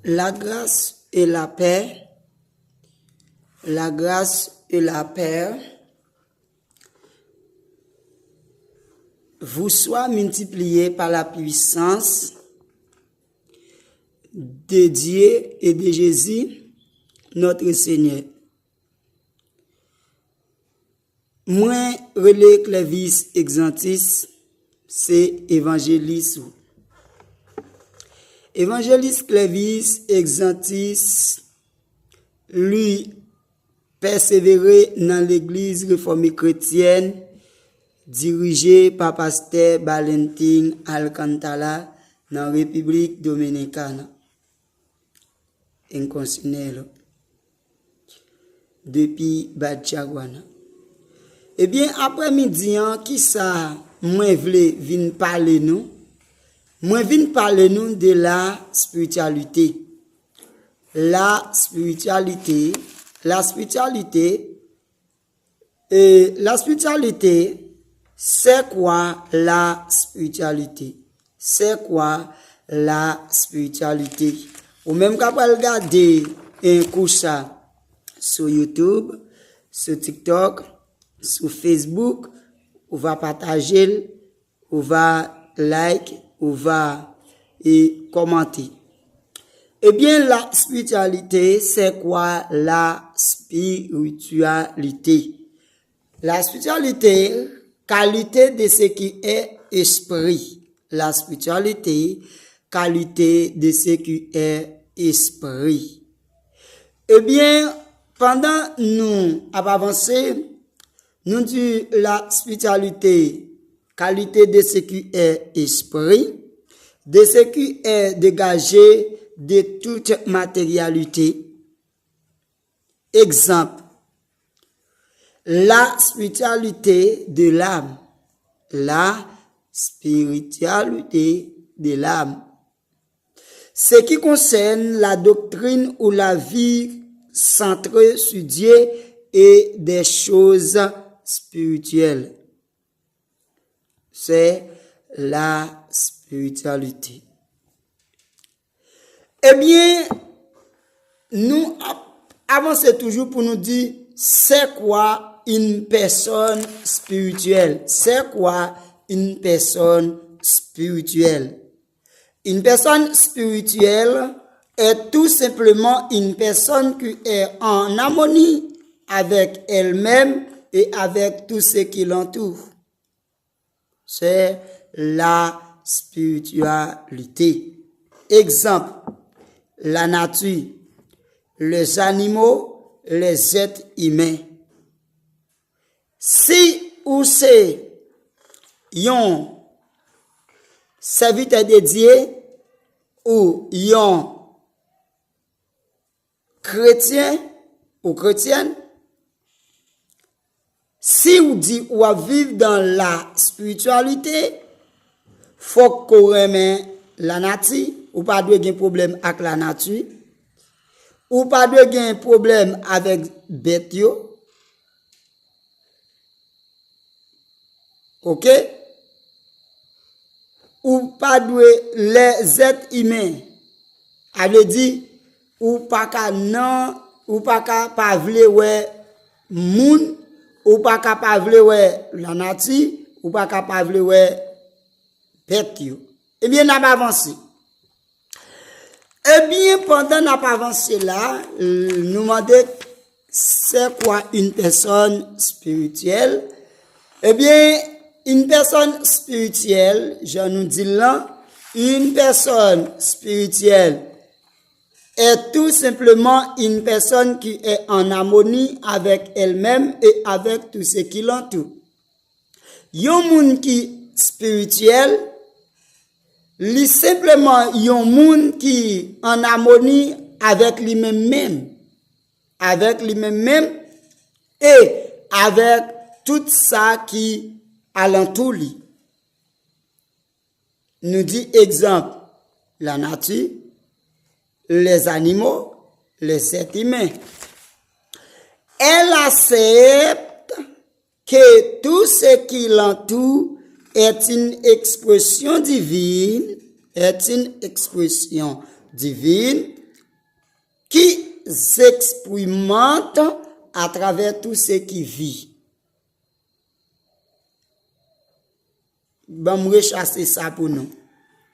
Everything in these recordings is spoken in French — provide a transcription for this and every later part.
La grâce et la paix, la grâce et la paix vous soient multipliées par la puissance de Dieu et de Jésus, notre Seigneur. Moi, relais Clévis Exantis, c'est évangéliste. Évangéliste Clévis Exantis, lui, persévérer dans l'église réformée chrétienne, dirigée par pasteur Valentin Alcantara dans la République Dominicane. Inconsidéré. Depuis Batchagwana. Eh bien, après-midi, qui ça, moi, vle vin parler nous? Moi, vin parler nous de la spiritualité. La spiritualité, c'est quoi la spiritualité? C'est quoi la spiritualité? Ou même quand on regarde un coup ça sur YouTube, sur TikTok, sur Facebook, on va partager, on va like, on va commenter. Eh bien, la spiritualité, c'est quoi la spiritualité? La spiritualité, qualité de ce qui est esprit. La spiritualité, qualité de ce qui est esprit. Eh bien, pendant nous avancer, nous disons la spiritualité, qualité de ce qui est esprit, de ce qui est dégagé de toute matérialité. Exemple, la spiritualité de l'âme. La spiritualité de l'âme. Ce qui concerne la doctrine ou la vie centrée sur Dieu et des choses spirituelles. C'est la spiritualité. Eh bien, nous avançons toujours pour nous dire c'est quoi une personne spirituelle? C'est quoi une personne spirituelle? Une personne spirituelle est tout simplement une personne qui est en harmonie avec elle-même et avec tout ce qui l'entoure. C'est la spiritualité. Exemple, la nature, les animaux, les êtres humains. Si ou c'est yon serviteur de Dieu ou yon chrétien ou chrétienne, si ou dit ou à vivre dans la spiritualité, faut qu'on remet la nature, ou pas de gen problème avec la nature, ou pas de gen problème avec bête yo. OK? Ou pas de les êtres humains. A veut dire ou pas ka nan, ou pas ka pa vle ouais moun, ou pas ka pa vle ouais la nature, ou pas ka pa vle ouais bête yo. Eh bien, n'a pas avancé. Eh bien, pendant n'a pas avancé là, nous demandons c'est quoi une personne spirituelle? Eh bien, une personne spirituelle, je nous dis là, une personne spirituelle est tout simplement une personne qui est en harmonie avec elle-même et avec tout ce qui l'entoure. Yon moun qui spirituel, li simplement yon moun qui en harmonie avec lui-même, avec lui-même et avec tout ça qui alentour lui. Nous dit exemple, la nature, les animaux, les êtres humains. Elle accepte que tout ce qui l'entoure est une expression divine, expérimente à travers tout ce qui vit. Bon, me rechasser ça pour nous.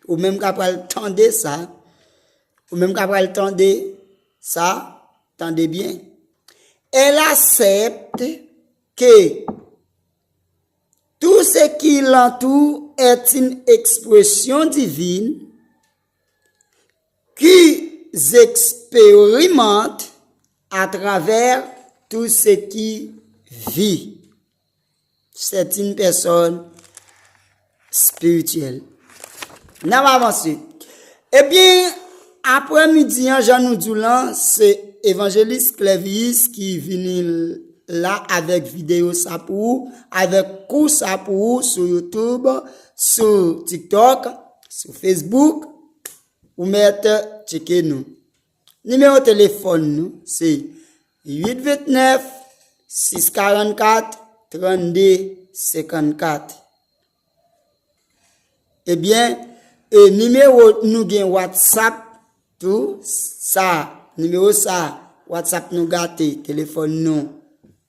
Ou même qu'après tendre ça, ou même qu'après tendre ça, tendez bien. Elle accepte que tout ce qui l'entoure est une expression divine qui expérimente à travers tout ce qui vit. C'est une personne spirituelle. Nous allons avancer. Eh bien, après-midi, Jean nous dit là, c'est évangéliste Clévis qui vient là avec vidéo ça pour, avec cours ça pour sur YouTube, sur TikTok, sur Facebook, ou mettre checker nous. Numéro de téléphone nous, c'est 829 644 32 54. Eh bien, numéro nous gain WhatsApp tout ça, numéro ça, WhatsApp nous gâté, téléphone nous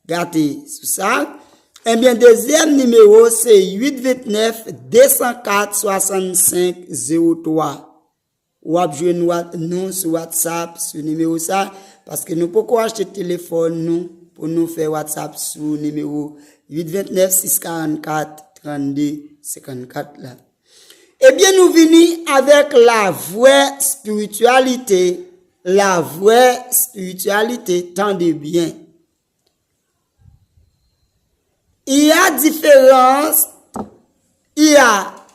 gâté sur ça. Eh bien, deuxième numéro c'est 829 204 65 03. Ou joindre nous sur WhatsApp sur numéro ça parce que nous pouvons acheter téléphone nous pour nous faire WhatsApp sur numéro 829 644 32 54 là. Eh bien, nous venons avec la vraie spiritualité. La vraie spiritualité, tendez bien. Il y a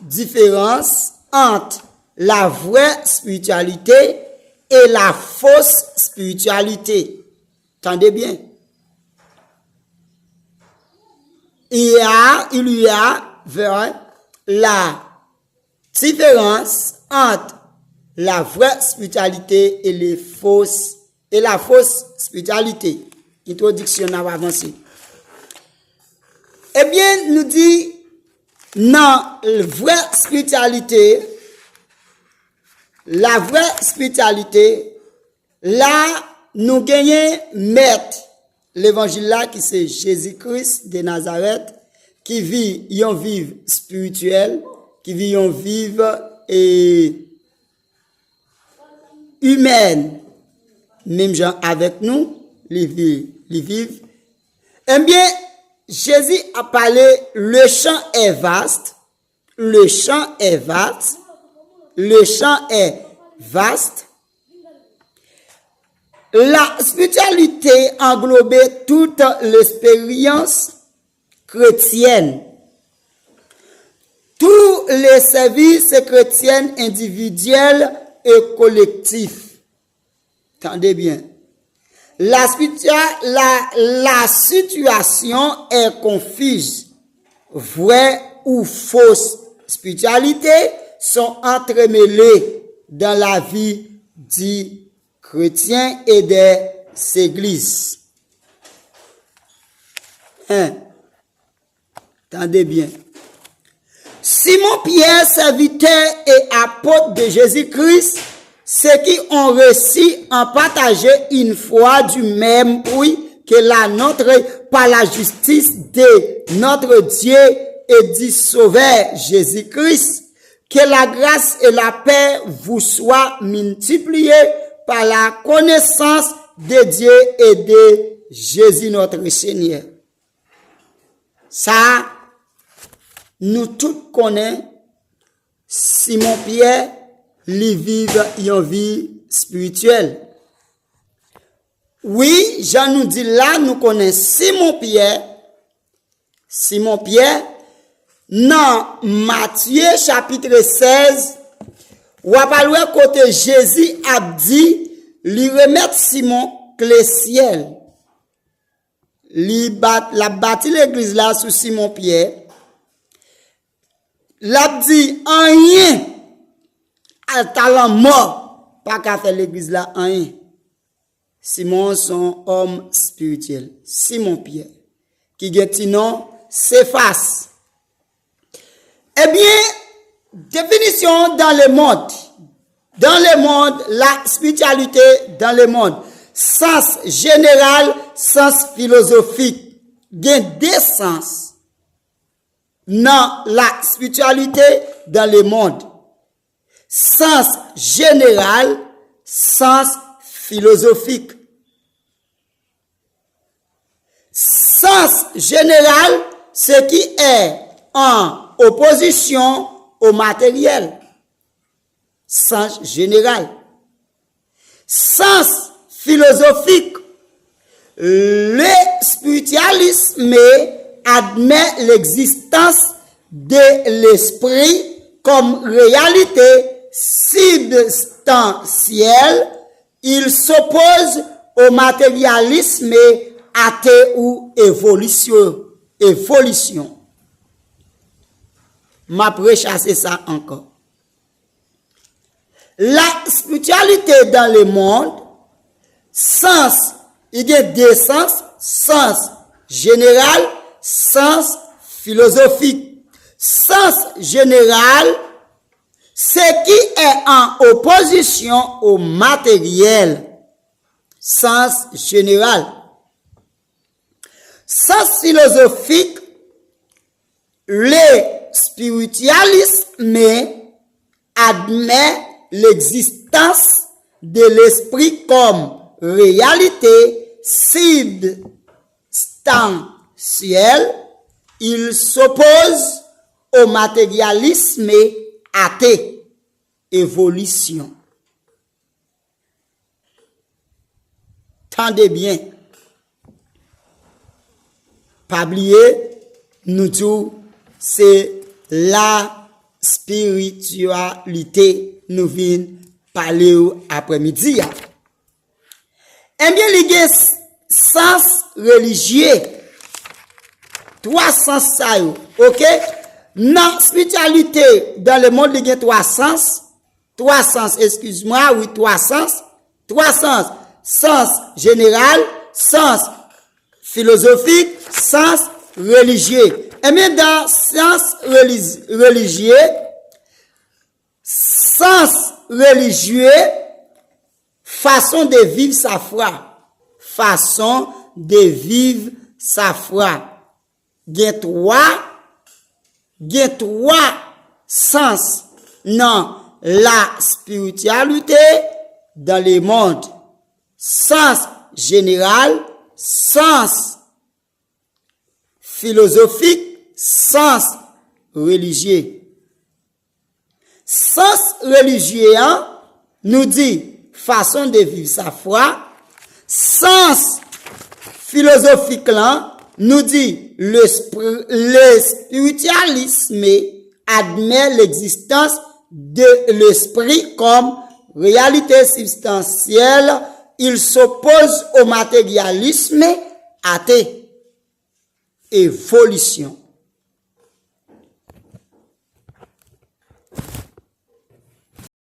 différence entre la vraie spiritualité et la fausse spiritualité. Tendez bien. Il y a la différence entre la vraie spiritualité et la fausse spiritualité. Introduction à avancer. Eh bien, nous dit, non, la vraie spiritualité, là, nous gagnons maître, l'évangile là, qui c'est Jésus-Christ de Nazareth, qui vit un vivre spirituel, qui vit un vivre et humaine, même gens avec nous, les vivent. Eh bien, Jésus a parlé, le champ est vaste, le champ est vaste, le champ est vaste. La spiritualité englobait toute l'expérience chrétienne. Tous les services chrétiens individuels et collectifs. Attendez bien. La situation est confuse. Vraie ou fausse spiritualité sont entremêlées dans la vie du chrétien et des églises. Attendez bien. Simon-Pierre, serviteur et apôtre de Jésus-Christ, ceux qui ont réussi à partager une foi du même fruit que la nôtre par la justice de notre Dieu et du Sauveur Jésus-Christ. Que la grâce et la paix vous soient multipliées par la connaissance de Dieu et de Jésus notre Seigneur. Ça, nous tous connaissons Simon-Pierre, lui vivent une vie spirituelle. Oui, Jean nous dit là, nous connaissons Simon-Pierre, dans Matthieu chapitre 16, ou à parler côté Jésus a dit, lui remettre Simon clé ciel. La bâti l'église là sous Simon-Pierre. L'a dit, rien, à talent mort, pas qu'à faire l'église là, rien. Simon, son homme spirituel. Simon-Pierre. Qui get nom, Céphas. Eh bien, définition dans le monde. Dans le monde, la spiritualité dans le monde. sens général, sens philosophique. Il y a deux sens dans la spiritualité, dans le monde. Sens général, sens philosophique. Sens général, ce qui est en opposition au matériel. Sens général. Sens philosophique. Le spiritualisme admet l'existence de l'esprit comme réalité substantielle. Il s'oppose au matérialisme athée ou évolution. M'a préchassé ça encore. La spiritualité dans le monde, sens, il y a deux sens, sens général, sens philosophique. Sens général, ce qui est en opposition au matériel. Sens général. Sens philosophique, le spiritualisme admet l'existence de l'esprit comme réalité substantielle. Il s'oppose au matérialisme athée, évolution. Tendez bien. Pas oublier, nous tous, c'est la spiritualité nous vient parler après-midi. Eh bien, il y a sens religieux. Trois sens ça, ok? Dans spiritualité, dans le monde, il y a trois sens, excuse-moi, oui, trois sens. Sens général, sens philosophique, sens religieux. Et bien dans sens religieux, façon de vivre sa foi. Façon de vivre sa foi. Il y a trois sens dans la spiritualité dans le monde. Sens général, sens philosophique, sens religieux. Sens religieux nous dit façon de vivre sa foi. Sens philosophique nous dit le spiritualisme admet l'existence de l'esprit comme réalité substantielle. Il s'oppose au matérialisme athée. Évolution.